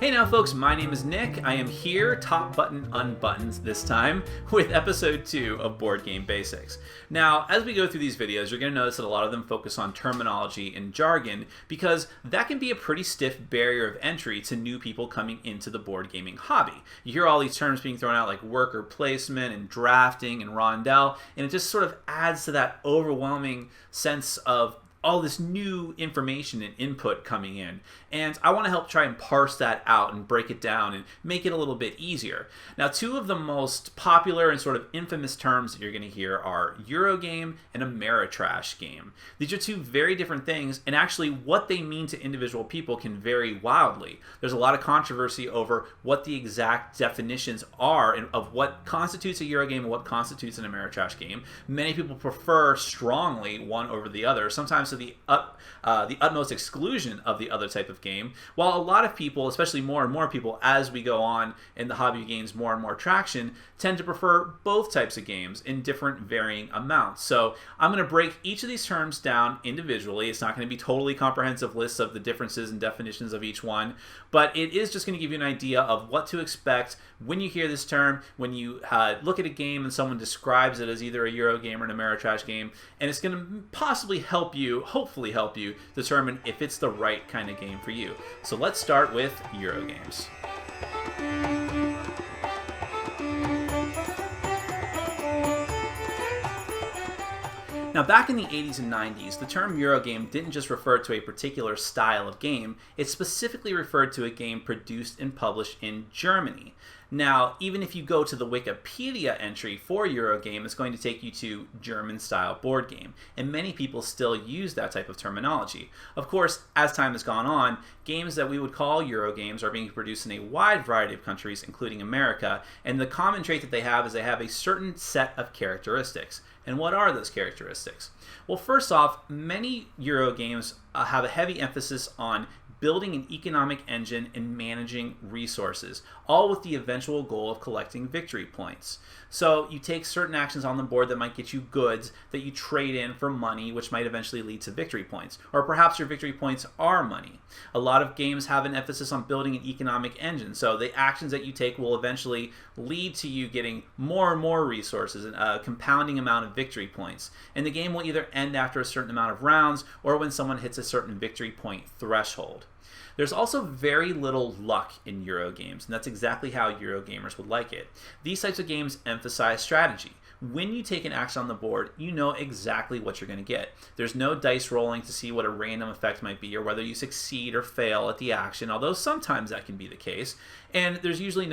Hey now folks, my name is Nick. I am here, top button unbuttoned this time, with episode 2 of Board Game Basics. Now, as we go through these videos, you're going to notice that a lot of them focus on terminology and jargon, because that can be a pretty stiff barrier of entry to new people coming into the board gaming hobby. You hear all these terms being thrown out like worker placement and drafting and rondel, and it just sort of adds to that overwhelming sense of all this new information and input coming in. And I want to help try and parse that out and break it down and make it a little bit easier. Now, two of the most popular and sort of infamous terms that you're going to hear are Eurogame and Ameritrash game. These are two very different things, and actually what they mean to individual people can vary wildly. There's a lot of controversy over what the exact definitions are of what constitutes a Eurogame and what constitutes an Ameritrash game. Many people prefer strongly one over the other, sometimes to the utmost exclusion of the other type of game, while a lot of people, especially more and more people as we go on and the hobby gains more and more traction, tend to prefer both types of games in different varying amounts. So I'm going to break each of these terms down individually. It's not going to be totally comprehensive lists of the differences and definitions of each one, but it is just going to give you an idea of what to expect when you hear this term, when you look at a game and someone describes it as either a Euro game or an Ameritrash game, and it's going to possibly help you, hopefully help you, determine if it's the right kind of game for you. So let's start with Eurogames. Now, back in the 80s and 90s, the term Eurogame didn't just refer to a particular style of game, it specifically referred to a game produced and published in Germany. Now, even if you go to the Wikipedia entry for Eurogame, it's going to take you to German-style board game, and many people still use that type of terminology. Of course, as time has gone on, games that we would call Eurogames are being produced in a wide variety of countries, including America, and the common trait that they have is they have a certain set of characteristics. And what are those characteristics? Well, first off, many Eurogames have a heavy emphasis on building an economic engine and managing resources, all with the eventual goal of collecting victory points. So you take certain actions on the board that might get you goods that you trade in for money, which might eventually lead to victory points. Or perhaps your victory points are money. A lot of games have an emphasis on building an economic engine, so the actions that you take will eventually lead to you getting more and more resources, and a compounding amount of victory points. And the game will either end after a certain amount of rounds or when someone hits a certain victory point threshold. There's also very little luck in Eurogames, and that's exactly how Eurogamers would like it. These types of games emphasize strategy. When you take an action on the board, you know exactly what you're going to get. There's no dice rolling to see what a random effect might be or whether you succeed or fail at the action, although sometimes that can be the case. And there's usually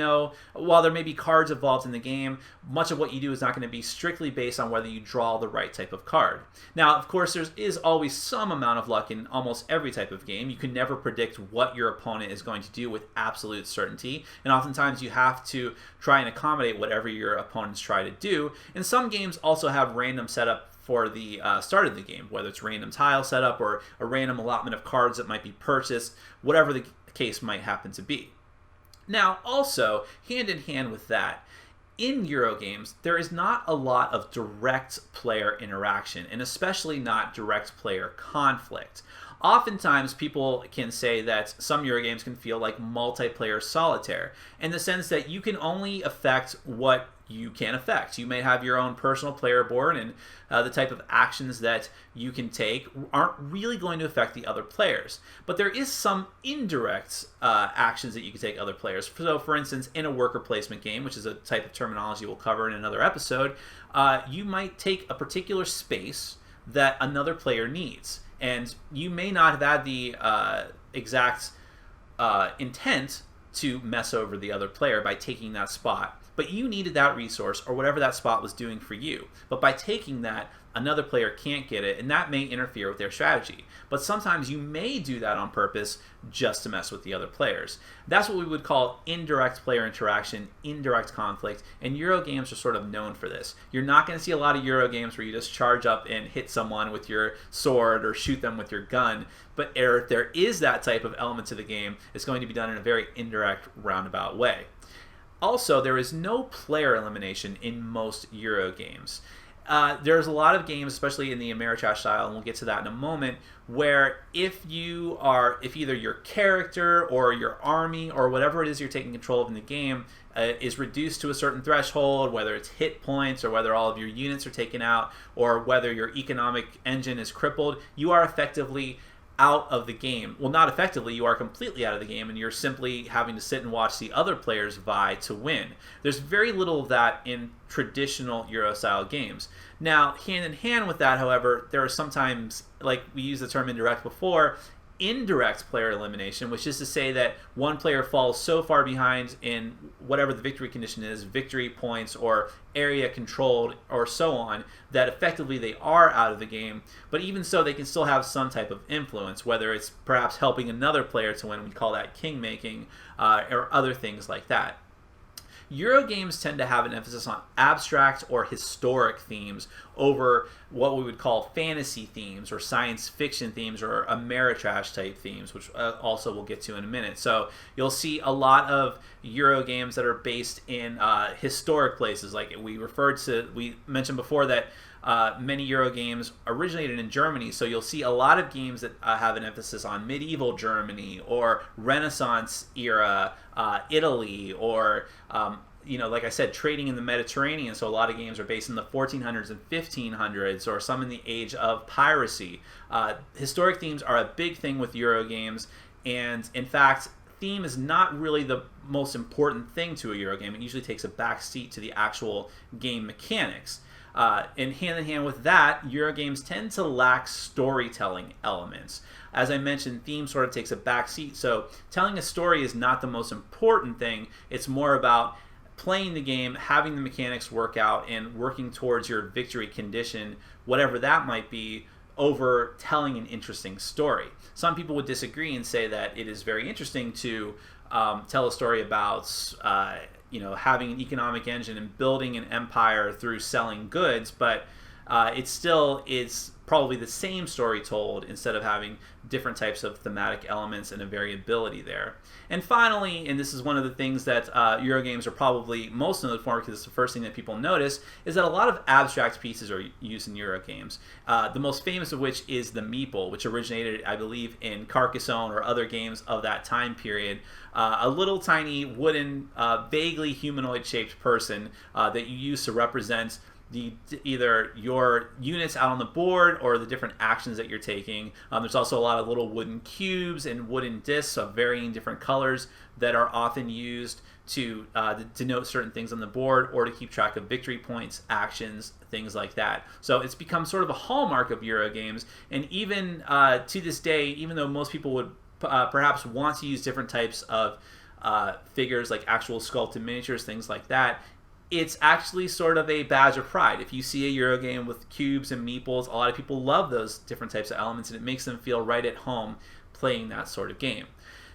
while there may be cards involved in the game, much of what you do is not going to be strictly based on whether you draw the right type of card. Now, of course, there is always some amount of luck in almost every type of game. You can never predict what your opponent is going to do with absolute certainty, and oftentimes you have to try and accommodate whatever your opponents try to do. And some games also have random setup for the start of the game, whether it's random tile setup or a random allotment of cards that might be purchased, whatever the case might happen to be. Now, also, hand in hand with that, in Eurogames, there is not a lot of direct player interaction, and especially not direct player conflict. Oftentimes, people can say that some Eurogames can feel like multiplayer solitaire, in the sense that you can only affect what you can affect. You may have your own personal player board, and the type of actions that you can take aren't really going to affect the other players. But there is some indirect actions that you can take other players. So, for instance, in a worker placement game, which is a type of terminology we'll cover in another episode, you might take a particular space that another player needs. And you may not have had the exact intent to mess over the other player by taking that spot, but you needed that resource or whatever that spot was doing for you. But by taking that, another player can't get it, and that may interfere with their strategy. But sometimes you may do that on purpose just to mess with the other players. That's what we would call indirect player interaction, indirect conflict, and Eurogames are sort of known for this. You're not going to see a lot of Eurogames where you just charge up and hit someone with your sword or shoot them with your gun, but if there is that type of element to the game, it's going to be done in a very indirect, roundabout way. Also, there is no player elimination in most Eurogames. there's a lot of games, especially in the Ameritrash style, and we'll get to that in a moment, where if either your character or your army or whatever it is you're taking control of in the game is reduced to a certain threshold, whether it's hit points or whether all of your units are taken out or whether your economic engine is crippled, you are effectively out of the game. Well, not effectively, you are completely out of the game, and you're simply having to sit and watch the other players vie to win. There's very little of that in traditional Euro-style games. Now, hand in hand with that, however, there are sometimes, like we used the term indirect before, indirect player elimination, which is to say that one player falls so far behind in whatever the victory condition is, victory points or area controlled or so on, that effectively they are out of the game. But even so, they can still have some type of influence, whether it's perhaps helping another player to win, we call that king-making, or other things like that. Eurogames tend to have an emphasis on abstract or historic themes over what we would call fantasy themes or science fiction themes or Ameritrash type themes, which also we'll get to in a minute. So you'll see a lot of Eurogames that are based in historic places. Like we mentioned before that many Eurogames originated in Germany, so you'll see a lot of games that have an emphasis on medieval Germany or Renaissance era Italy, or like I said, trading in the Mediterranean. So a lot of games are based in the 1400s and 1500s, or some in the age of piracy. Historic themes are a big thing with Eurogames, and in fact, theme is not really the most important thing to a Eurogame. It usually takes a back seat to the actual game mechanics. And hand in hand with that, Eurogames tend to lack storytelling elements. As I mentioned, theme sort of takes a back seat, so telling a story is not the most important thing. It's more about playing the game, having the mechanics work out, and working towards your victory condition, whatever that might be, over telling an interesting story. Some people would disagree and say that it is very interesting to tell a story about having an economic engine and building an empire through selling goods, but it's probably the same story told instead of having different types of thematic elements and a variability there. And finally, and this is one of the things that Eurogames are probably most known for, because it's the first thing that people notice, is that a lot of abstract pieces are used in Eurogames. The most famous of which is the meeple, which originated, I believe, in Carcassonne or other games of that time period. A little tiny wooden, vaguely humanoid-shaped person that you use to represent either your units out on the board or the different actions that you're taking. There's also a lot of little wooden cubes and wooden discs of varying different colors that are often used to denote certain things on the board or to keep track of victory points, actions, things like that. So it's become sort of a hallmark of Eurogames, and even to this day, even though most people would perhaps want to use different types of figures like actual sculpted miniatures, things like that, it's actually sort of a badge of pride. If you see a Eurogame with cubes and meeples, a lot of people love those different types of elements, and it makes them feel right at home playing that sort of game.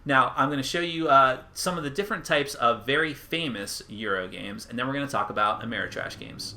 Now, I'm going to show you some of the different types of very famous Eurogames, and then we're going to talk about Ameritrash games.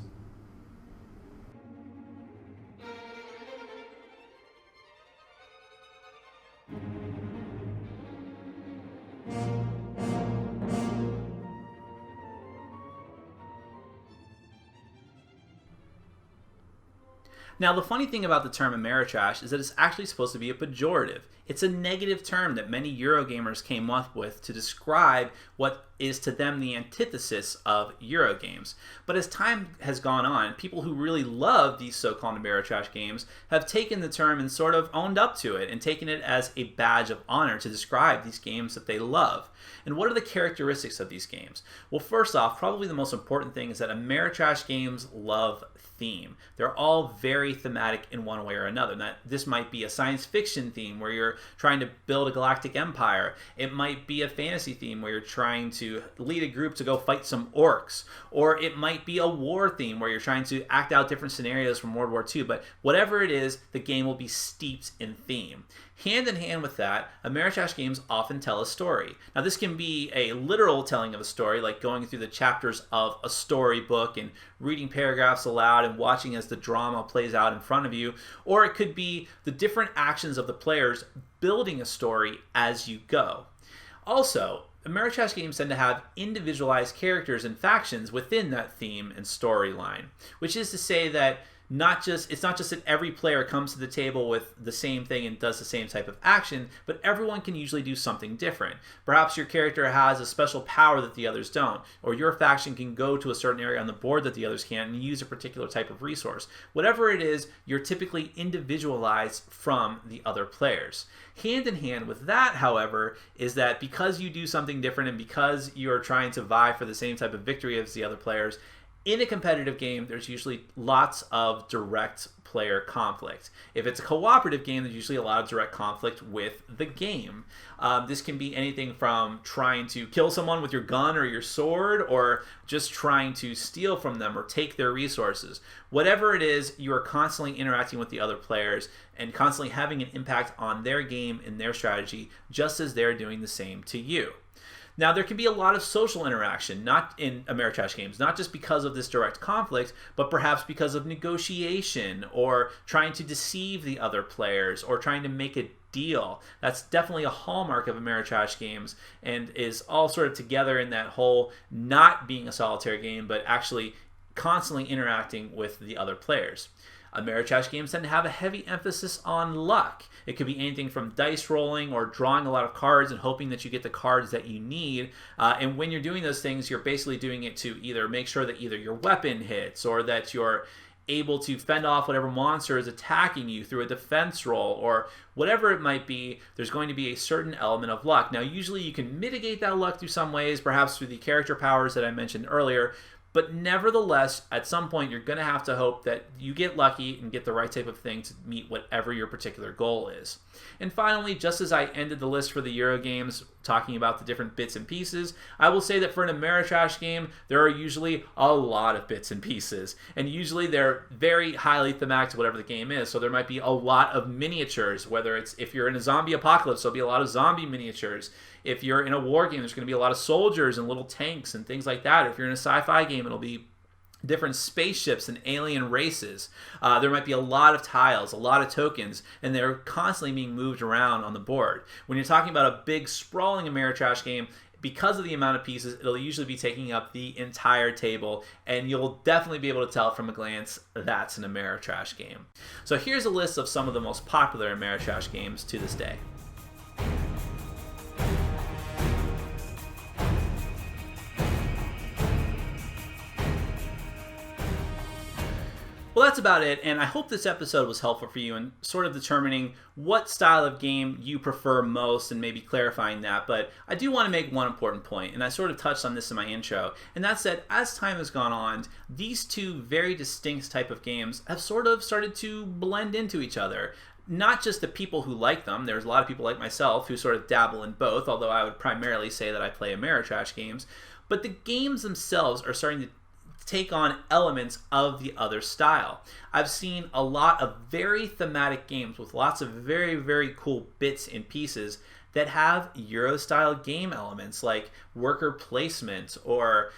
Now, the funny thing about the term Ameritrash is that it's actually supposed to be a pejorative. It's a negative term that many Eurogamers came up with to describe what is to them the antithesis of Eurogames. But as time has gone on, people who really love these so-called Ameritrash games have taken the term and sort of owned up to it and taken it as a badge of honor to describe these games that they love. And what are the characteristics of these games? Well, first off, probably the most important thing is that Ameritrash games love theme. They're all very thematic in one way or another. Now, this might be a science fiction theme where you're trying to build a galactic empire. It might be a fantasy theme where you're trying to lead a group to go fight some orcs. Or it might be a war theme where you're trying to act out different scenarios from World War II. But whatever it is, the game will be steeped in theme. Hand in hand with that, Ameritrash games often tell a story. Now, this can be a literal telling of a story, like going through the chapters of a storybook and reading paragraphs aloud and watching as the drama plays out in front of you, or it could be the different actions of the players building a story as you go. Also, Ameritrash games tend to have individualized characters and factions within that theme and storyline, which is to say that it's not just that every player comes to the table with the same thing and does the same type of action, but everyone can usually do something different. Perhaps your character has a special power that the others don't, or your faction can go to a certain area on the board that the others can't and use a particular type of resource. Whatever it is, you're typically individualized from the other players. Hand in hand with that, however, is that because you do something different and because you're trying to vie for the same type of victory as the other players, in a competitive game, there's usually lots of direct player conflict. If it's a cooperative game, there's usually a lot of direct conflict with the game. This can be anything from trying to kill someone with your gun or your sword, or just trying to steal from them or take their resources. Whatever it is, you are constantly interacting with the other players and constantly having an impact on their game and their strategy, just as they're doing the same to you. Now, there can be a lot of social interaction, not in Ameritrash games, not just because of this direct conflict, but perhaps because of negotiation or trying to deceive the other players or trying to make a deal. That's definitely a hallmark of Ameritrash games and is all sort of together in that whole not being a solitary game, but actually constantly interacting with the other players. Ameritrash games tend to have a heavy emphasis on luck. It could be anything from dice rolling or drawing a lot of cards and hoping that you get the cards that you need. And when you're doing those things, you're basically doing it to either make sure that either your weapon hits or that you're able to fend off whatever monster is attacking you through a defense roll or whatever it might be. There's going to be a certain element of luck. Now, usually you can mitigate that luck through some ways, perhaps through the character powers that I mentioned earlier. But nevertheless, at some point, you're going to have to hope that you get lucky and get the right type of thing to meet whatever your particular goal is. And finally, just as I ended the list for the Eurogames, talking about the different bits and pieces, I will say that for an Ameritrash game, there are usually a lot of bits and pieces. And usually they're very highly thematic to whatever the game is. So there might be a lot of miniatures, whether it's if you're in a zombie apocalypse, there'll be a lot of zombie miniatures. If you're in a war game, there's going to be a lot of soldiers and little tanks and things like that. If you're in a sci-fi game, it'll be different spaceships and alien races. There might be a lot of tiles, a lot of tokens, and they're constantly being moved around on the board. When you're talking about a big, sprawling Ameritrash game, because of the amount of pieces, it'll usually be taking up the entire table, and you'll definitely be able to tell from a glance that's an Ameritrash game. So here's a list of some of the most popular Ameritrash games to this day. Well, that's about it, and I hope this episode was helpful for you in sort of determining what style of game you prefer most and maybe clarifying that. But I do want to make one important point, and I sort of touched on this in my intro, and that's that as time has gone on, these two very distinct type of games have sort of started to blend into each other. Not just the people who like them, there's a lot of people like myself who sort of dabble in both, although I would primarily say that I play Ameritrash games, but the games themselves are starting to take on elements of the other style. I've seen a lot of very thematic games with lots of very, very cool bits and pieces that have Euro-style game elements like worker placement or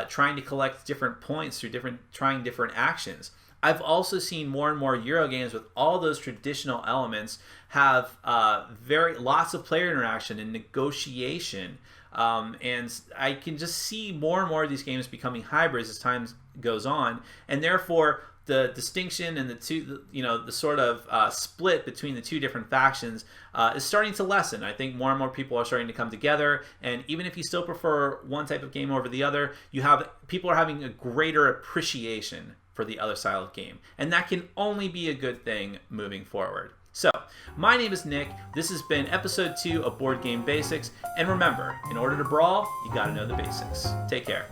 trying to collect different points through trying different actions. I've also seen more and more Euro games with all those traditional elements have lots of player interaction and negotiation. And I can just see more and more of these games becoming hybrids as time goes on, and therefore the distinction and the sort of split between the two different factions is starting to lessen. I think more and more people are starting to come together, and even if you still prefer one type of game over the other, people are having a greater appreciation for the other style of game, and that can only be a good thing moving forward. So, my name is Nick, this has been episode 2 of Board Game Basics, and remember, in order to brawl, you gotta know the basics. Take care.